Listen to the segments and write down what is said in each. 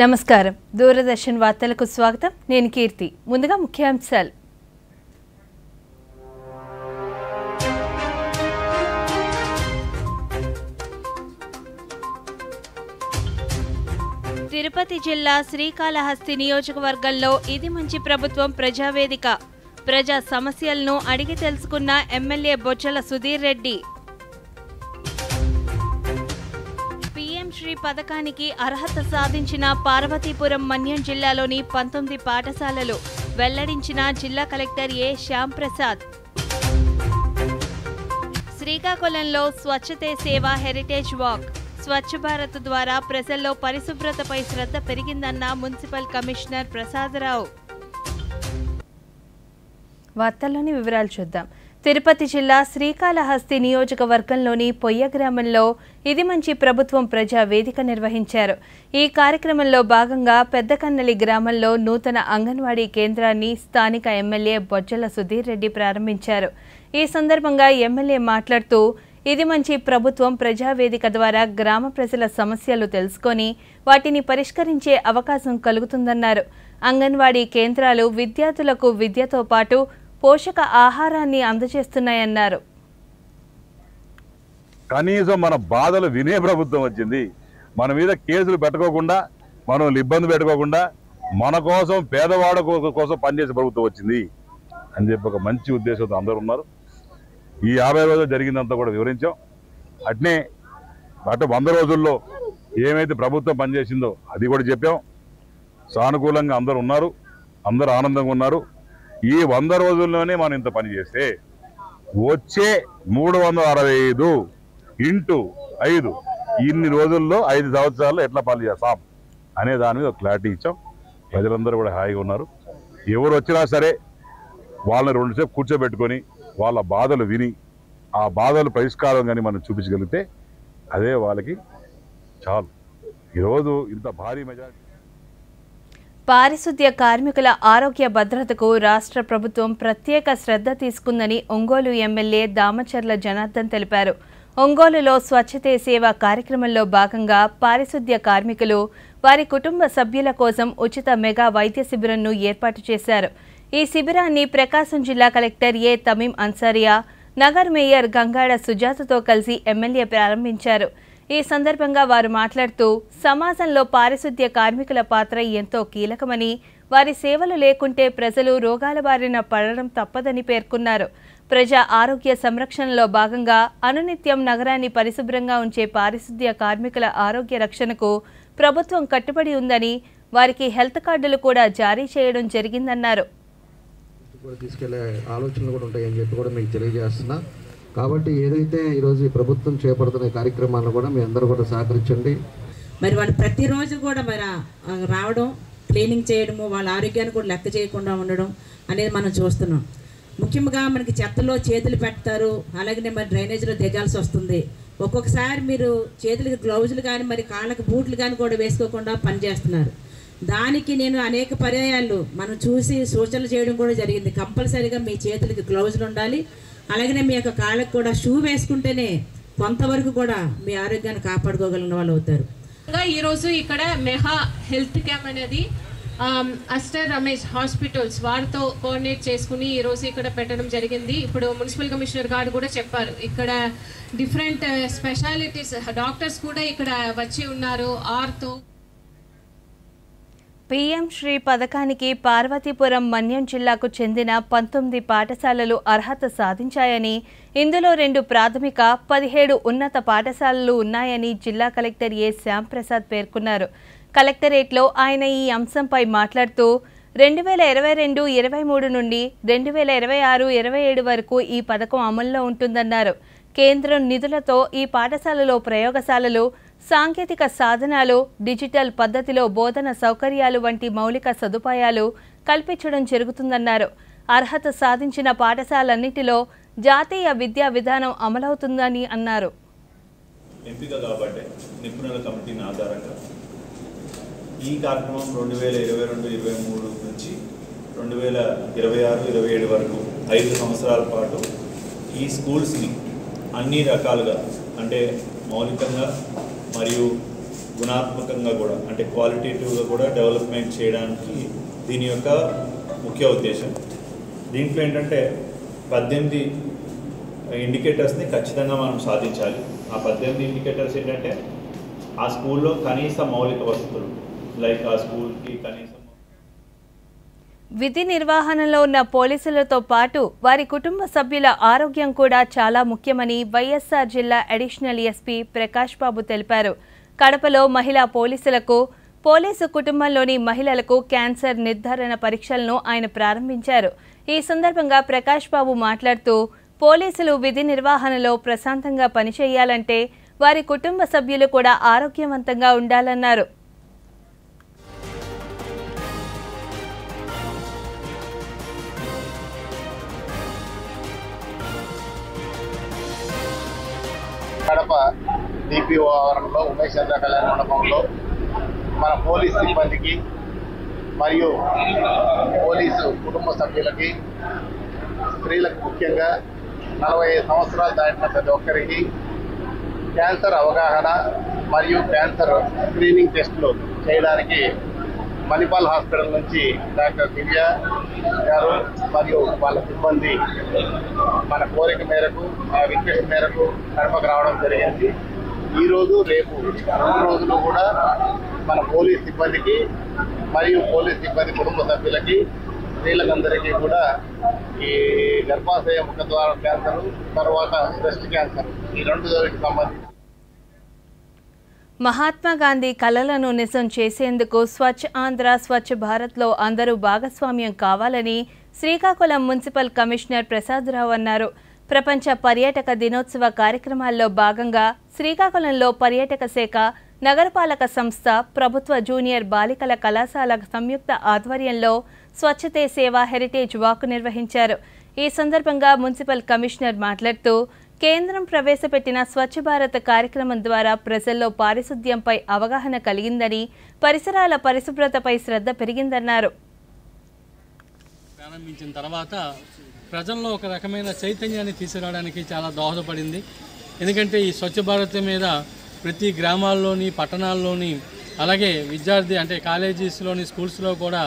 నమస్కారం. దూరదర్శన్ వార్తలకు స్వాగతం. నేను కీర్తి. ముందుగా ముఖ్యాంశాలు. తిరుపతి జిల్లా శ్రీకాళహస్తి నియోజకవర్గంలో ఇది మంచి ప్రభుత్వం ప్రజావేదిక. ప్రజా సమస్యలను అడిగి తెలుసుకున్న ఎమ్మెల్యే బొజ్జల సుధీర్ రెడ్డి. శ్రీ పథకానికి అర్హత సాధించిన పార్వతీపురం మన్యం జిల్లాలోని 19 పాఠశాలలు వెల్లడించిన జిల్లా కలెక్టర్ ఏ శ్యామ్ ప్రసాద్. శ్రీకాకుళంలో స్వచ్ఛతే సేవ హెరిటేజ్ వాక్. స్వచ్ఛ భారత్ ద్వారా ప్రజల్లో పరిశుభ్రతపై శ్రద్ధ పెరిగిందన్న మున్సిపల్ కమిషనర్ ప్రసాదరావు. వార్తల్లోని వివరాలు చూద్దాం. తిరుపతి జిల్లా శ్రీకాళహస్తి నియోజకవర్గంలోని పొయ్య గ్రామంలో ఇది మంచి ప్రభుత్వం ప్రజా వేదిక నిర్వహించారు. ఈ కార్యక్రమంలో భాగంగా పెద్దకన్నెలి గ్రామంలో నూతన అంగన్వాడీ కేంద్రాన్ని స్థానిక ఎమ్మెల్యే బొజ్జల సుధీర్ రెడ్డి ప్రారంభించారు. ఈ సందర్భంగా ఎమ్మెల్యే మాట్లాడుతూ ఇది మంచి ప్రభుత్వం ప్రజావేదిక ద్వారా గ్రామ ప్రజల సమస్యలు తెలుసుకొని వాటిని పరిష్కరించే అవకాశం కలుగుతుందన్నారు. అంగన్వాడీ కేంద్రాలు విద్యార్థులకు విద్యతో పాటు పోషక ఆహారాన్ని అందజేస్తున్నాయన్నారు. కనీసం మన బాధలు వినే ప్రభుత్వం వచ్చింది. మన మీద కేసులు పెట్టుకోకుండా, మనం ఇబ్బంది పెట్టుకోకుండా మన కోసం పేదవాడ కోసం పనిచేసే ప్రభుత్వం వచ్చింది అని చెప్పి ఒక మంచి ఉద్దేశంతో అందరూ ఉన్నారు. ఈ 50 రోజులు జరిగిందంతా కూడా వివరించాం. అట్నే 100 రోజుల్లో ఏమైతే ప్రభుత్వం పనిచేసిందో అది కూడా చెప్పాం. సానుకూలంగా అందరూ ఉన్నారు, అందరూ ఆనందంగా ఉన్నారు. ఈ 100 రోజుల్లోనే మనం ఇంత పని చేస్తే వచ్చే 365 × 5 ఇన్ని రోజుల్లో 5 సంవత్సరాల్లో ఎట్లా పని చేస్తాం అనే దాని మీద ఒక క్లారిటీ ఇచ్చాం. ప్రజలందరూ కూడా హాయిగా ఉన్నారు. ఎవరు వచ్చినా సరే వాళ్ళని 2 సేపు కూర్చోబెట్టుకొని వాళ్ళ బాధలు విని ఆ బాధలు పరిష్కారం కానీ మనం చూపించగలిగితే అదే వాళ్ళకి చాలు. ఈరోజు ఇంత భారీ మెజారిటీ. పారిశుద్ధ్య కార్మికుల ఆరోగ్య భద్రతకు రాష్ట్ర ప్రభుత్వం ప్రత్యేక శ్రద్ధ తీసుకుందని ఒంగోలు ఎమ్మెల్యే దామచర్ల జనార్దన్ తెలిపారు. ఒంగోలులో స్వచ్ఛతే సేవ కార్యక్రమంలో భాగంగా పారిశుద్ధ్య కార్మికులు వారి కుటుంబ సభ్యుల కోసం ఉచిత మెగా వైద్య శిబిరంను ఏర్పాటు చేశారు. ఈ శిబిరాన్ని ప్రకాశం జిల్లా కలెక్టర్ ఏ తమీం అన్సారియా, నగర్ మేయర్ గంగాడ సుజాతతో కలిసి ఎమ్మెల్యే ప్రారంభించారు. ఈ సందర్భంగా వారు మాట్లాడుతూ సమాజంలో పారిశుద్ధ్య కార్మికుల పాత్ర ఎంతో కీలకమని, వారి సేవలు లేకుంటే ప్రజలు రోగాల బారిన పడడం తప్పదని పేర్కొన్నారు. ప్రజా ఆరోగ్య సంరక్షణలో భాగంగా అనునిత్యం నగరాన్ని పరిశుభ్రంగా ఉంచే పారిశుద్ధ్య కార్మికుల ఆరోగ్య రక్షణకు ప్రభుత్వం కట్టుబడి ఉందని, వారికి హెల్త్ కార్డులు కూడా జారీ చేయడం జరిగిందన్నారు. తీసుకెళ్లే ఆలోచనలు కూడా ఉంటాయని చెప్పి కూడా మీకు తెలియజేస్తున్నా. కాబట్టి ఏదైతే ఈరోజు ఈ ప్రభుత్వం చేపడుతున్న కార్యక్రమాలను కూడా మీ అందరూ కూడా సహకరించండి. మరి వాళ్ళు ప్రతిరోజు కూడా మరి రావడం, క్లీనింగ్ చేయడము, వాళ్ళ ఆరోగ్యాన్ని కూడా లెక్క చేయకుండా ఉండడం అనేది మనం చూస్తున్నాం. ముఖ్యంగా మనకి చెత్తలో చేతులు పెడతారు, అలాగనే మరి డ్రైనేజీలో దిగాల్సి వస్తుంది. ఒక్కొక్కసారి మీరు చేతులకి గ్లౌజులు కానీ మరి కాళ్ళకి బూట్లు కానీ కూడా వేసుకోకుండా పనిచేస్తున్నారు. దానికి నేను అనేక పర్యాయాలు మనం చూసి సూచనలు చేయడం కూడా జరిగింది. కంపల్సరీగా మీ చేతులకి గ్లౌజులు ఉండాలి, అలాగనే మీ యొక్క కాళ్ళకు కూడా షూ వేసుకుంటేనే కొంతవరకు కూడా మీ ఆరోగ్యాన్ని కాపాడుకోగలిగిన వాళ్ళు అవుతారు. ఈరోజు ఇక్కడ మెగా హెల్త్ క్యాంప్ అనేది అస్టర్ రమేష్ హాస్పిటల్స్ వారితో కోఆర్డినేట్ చేసుకుని ఈరోజు ఇక్కడ పెట్టడం జరిగింది. ఇప్పుడు మున్సిపల్ కమిషనర్ గారు కూడా చెప్పారు, ఇక్కడ డిఫరెంట్ స్పెషాలిటీస్ డాక్టర్స్ కూడా ఇక్కడ వచ్చి ఉన్నారు. ఆర్తో పీఎం శ్రీ పథకానికి పార్వతీపురం మన్యం జిల్లాకు చెందిన 19 పాఠశాలలు అర్హత సాధించాయని, ఇందులో 2 ప్రాథమిక, 17 ఉన్నత పాఠశాలలు ఉన్నాయని జిల్లా కలెక్టర్ ఏ శ్యామ్ ప్రసాద్ పేర్కొన్నారు. కలెక్టరేట్లో ఆయన ఈ అంశంపై మాట్లాడుతూ 2022-23 నుండి 2026-27 వరకు ఈ పథకం అమల్లో ఉంటుందన్నారు. కేంద్రం నిధులతో ఈ పాఠశాలలో ప్రయోగశాలలు, సాంకేతిక సాధనాలు, డిజిటల్ పద్ధతిలో బోధన సౌకర్యాలు వంటి మౌలిక సదుపాయాలు కల్పించడం జరుగుతుందన్నారు. అర్హత సాధించిన పాఠశాలన్నిటిలో జాతీయ విద్యా విధానం అమలవుతుందని అన్నారు. ఎంపిక కాబట్టి నిపుణుల కమిటీని ఆధారంగా ఈ కార్యక్రమం 2022-23 నుంచి 2026-27 వరకు 5 సంవత్సరాల పాటు ఈ స్కూల్స్ని అన్ని రకాలుగా అంటే మౌలికంగా మరియు గుణాత్మకంగా కూడా అంటే క్వాలిటేటివ్గా కూడా డెవలప్మెంట్ చేయడానికి దీని యొక్క ముఖ్య ఉద్దేశం. దీంట్లో ఏంటంటే 18 ఇండికేటర్స్ని ఖచ్చితంగా మనం సాధించాలి. ఆ 18 ఇండికేటర్స్ ఏంటంటే ఆ స్కూల్లో కనీస మౌలిక వసతులు, లైక్ ఆ స్కూల్కి కనీసం విధి నిర్వహణలో ఉన్న పోలీసులతో పాటు వారి కుటుంబ సభ్యుల ఆరోగ్యం కూడా చాలా ముఖ్యమని వైఎస్ఆర్ జిల్లా అడిషనల్ ఎస్పీ ప్రకాష్ బాబు తెలిపారు. కడపలో మహిళా పోలీసులకు, పోలీసు కుటుంబంలోని మహిళలకు క్యాన్సర్ నిర్ధారణ పరీక్షలను ఆయన ప్రారంభించారు. ఈ సందర్భంగా ప్రకాష్ బాబు మాట్లాడుతూ, పోలీసులు విధి నిర్వహణలో ప్రశాంతంగా పనిచేయాలంటే వారి కుటుంబ సభ్యులు కూడా ఆరోగ్యవంతంగా ఉండాలన్నారు. కడప డిపిఓ ఆవరణలో ఉమేష్ చంద్ర కళ్యాణ మండపంలో మన పోలీస్ సిబ్బందికి మరియు పోలీసు కుటుంబ సభ్యులకి, స్త్రీలకు ముఖ్యంగా 45 సంవత్సరాలు దాటిన ప్రతి ఒక్కరికి క్యాన్సర్ అవగాహన మరియు క్యాన్సర్ స్క్రీనింగ్ టెస్టులు చేయడానికి మణిపాల్ హాస్పిటల్ నుంచి డాక్టర్ దివ్య గారు మరియు వాళ్ళ సిబ్బంది మన కోరిక మేరకు, ఆ రిక్వెస్ట్ మేరకు కడపకు రావడం జరిగింది. ఈరోజు రేపు 2 రోజులు కూడా మన పోలీస్ సిబ్బందికి మరియు పోలీస్ సిబ్బంది కుటుంబ సభ్యులకి, స్త్రీలకందరికీ కూడా ఈ గర్భాశయ ముఖద్వార క్యాన్సర్, తర్వాత బ్రెస్ట్ క్యాన్సర్, ఈ 2 సంబంధించి మహాత్మా గాంధీ కలలను నిజం చేసేందుకు స్వచ్ఛ ఆంధ్ర, స్వచ్ఛ భారత్లో అందరూ భాగస్వామ్యం కావాలని శ్రీకాకుళం మున్సిపల్ కమిషనర్ ప్రసాదరావు అన్నారు. ప్రపంచ పర్యాటక దినోత్సవ కార్యక్రమాల్లో భాగంగా శ్రీకాకుళంలో పర్యాటక శాఖ, నగరపాలక సంస్థ, ప్రభుత్వ జూనియర్ బాలికల కళాశాల సంయుక్త ఆధ్వర్యంలో స్వచ్ఛతే సేవ హెరిటేజ్ వాక్ నిర్వహించారు. ఈ సందర్భంగా మున్సిపల్ కమిషనర్ మాట్లాడుతూ, కేంద్రం ప్రవేశపెట్టిన స్వచ్ఛ భారత్ కార్యక్రమం ద్వారా ప్రజల్లో పారిశుద్ధ్యంపై అవగాహన కలిగిందని, పరిసరాల పరిశుభ్రతపై శ్రద్ధ పెరిగిందన్నారు. ప్రారంభించిన తర్వాత ప్రజల్లో ఒక రకమైన చైతన్యాన్ని తీసుకురావడానికి చాలా దోహదపడింది. ఎందుకంటే ఈ స్వచ్ఛ భారత్ మీద ప్రతి గ్రామాల్లోని, పట్టణాల్లోని, అలాగే విద్యార్థి అంటే కాలేజీస్లోని, స్కూల్స్లో కూడా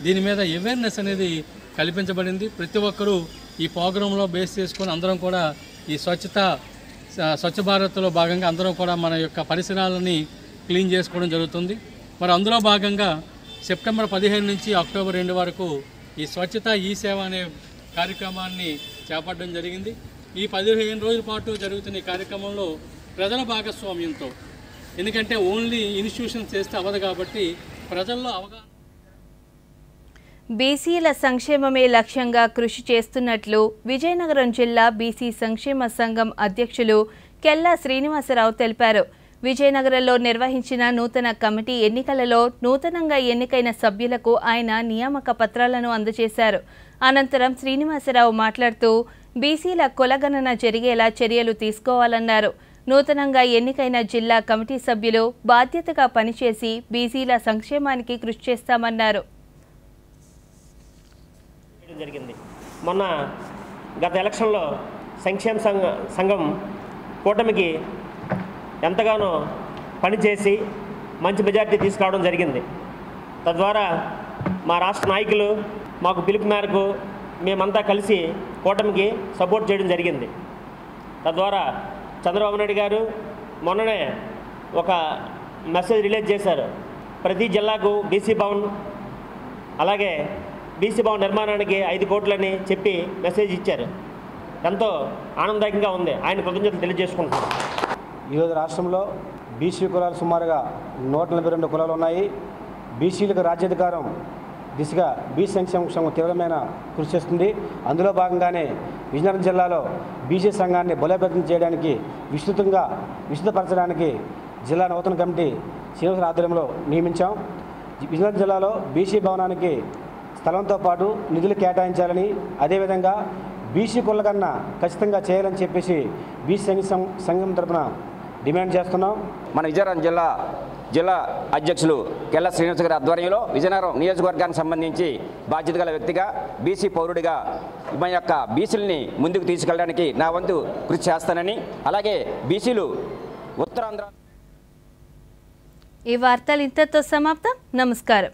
దీని మీద అవేర్నెస్ అనేది కల్పించబడింది. ప్రతి ఒక్కరూ ఈ ప్రోగ్రాంలో బేస్ చేసుకొని అందరం కూడా ఈ స్వచ్ఛ భారత్లో భాగంగా అందరం కూడా మన యొక్క పరిసరాలని క్లీన్ చేసుకోవడం జరుగుతుంది. మరి అందులో భాగంగా సెప్టెంబర్ 15 నుంచి అక్టోబర్ 2 వరకు ఈ స్వచ్ఛత ఈ సేవ అనే కార్యక్రమాన్ని చేపట్టడం జరిగింది. ఈ 15 రోజుల పాటు జరుగుతున్న ఈ కార్యక్రమంలో ప్రజల భాగస్వామ్యంతో, ఎందుకంటే ఓన్లీ ఇన్స్టిట్యూషన్స్ చేస్తే అవ్వదు కాబట్టి ప్రజల్లో అవగాహన. బీసీల సంక్షేమమే లక్ష్యంగా కృషి చేస్తున్నట్లు విజయనగరం జిల్లా బీసీ సంక్షేమ సంఘం అధ్యక్షులు కెల్లా శ్రీనివాసరావు తెలిపారు. విజయనగరంలో నిర్వహించిన నూతన కమిటీ ఎన్నికలలో నూతనంగా ఎన్నికైన సభ్యులకు ఆయన నియామక పత్రాలను అందజేశారు. అనంతరం శ్రీనివాసరావు మాట్లాడుతూ, బీసీల కులగణన జరిగేలా చర్యలు తీసుకోవాలన్నారు. నూతనంగా ఎన్నికైన జిల్లా కమిటీ సభ్యులు బాధ్యతగా పనిచేసి బీసీల సంక్షేమానికి కృషి చేస్తామన్నారు. జరిగింది. మొన్న గత ఎలక్షన్లో సంక్షేమ సంఘం కూటమికి ఎంతగానో పనిచేసి మంచి మెజార్టీ తీసుకురావడం జరిగింది. తద్వారా మా రాష్ట్ర నాయకులు మాకు పిలుపు మేరకు మేమంతా కలిసి కూటమికి సపోర్ట్ చేయడం జరిగింది. తద్వారా చంద్రబాబు నాయుడు గారు మొన్ననే ఒక మెసేజ్ రిలీజ్ చేశారు. ప్రతి జిల్లాకు బీసీ భవన్, అలాగే బీసీ భవన్ నిర్మాణానికి 5 కోట్లని చెప్పి మెసేజ్ ఇచ్చారు. ఎంతో ఆనందదాయకంగా ఉంది. ఆయన కృతజ్ఞతలు తెలియజేసుకుంటున్నాం. ఈరోజు రాష్ట్రంలో బీసీ కులాలు సుమారుగా 142 కులాలు ఉన్నాయి. బీసీలకు రాజ్యాధికారం దిశగా బీసీ సంక్షేమ సంఘం తీవ్రమైన కృషి చేస్తుంది. అందులో భాగంగానే విజయనగరం జిల్లాలో బీసీ సంఘాన్ని బలోపేతం చేయడానికి, విస్తృతపరచడానికి జిల్లా నూతన కమిటీ శ్రీనివాస ఆధ్వర్యంలో నియమించాం. విజయనగరం జిల్లాలో బీసీ భవనానికి స్థలంతో పాటు నిధులు కేటాయించాలని, అదేవిధంగా బీసీ కులగణన ఖచ్చితంగా చేయాలని చెప్పేసి బీసీ సంఘం తరఫున డిమాండ్ చేస్తున్నాం. మన విజయనగరం జిల్లా అధ్యక్షులు కెల్లా శ్రీనివాస గారి ఆధ్వర్యంలో విజయనగరం నియోజకవర్గానికి సంబంధించి బాధ్యత గల వ్యక్తిగా, బీసీ పౌరుడిగా మన యొక్క బీసీలని ముందుకు తీసుకెళ్ళడానికి నా వంతు కృషి చేస్తానని, అలాగే బీసీలు ఉత్తరాంధ్ర ఈ వార్తలు ఇంతతో సమాప్తం. నమస్కారం.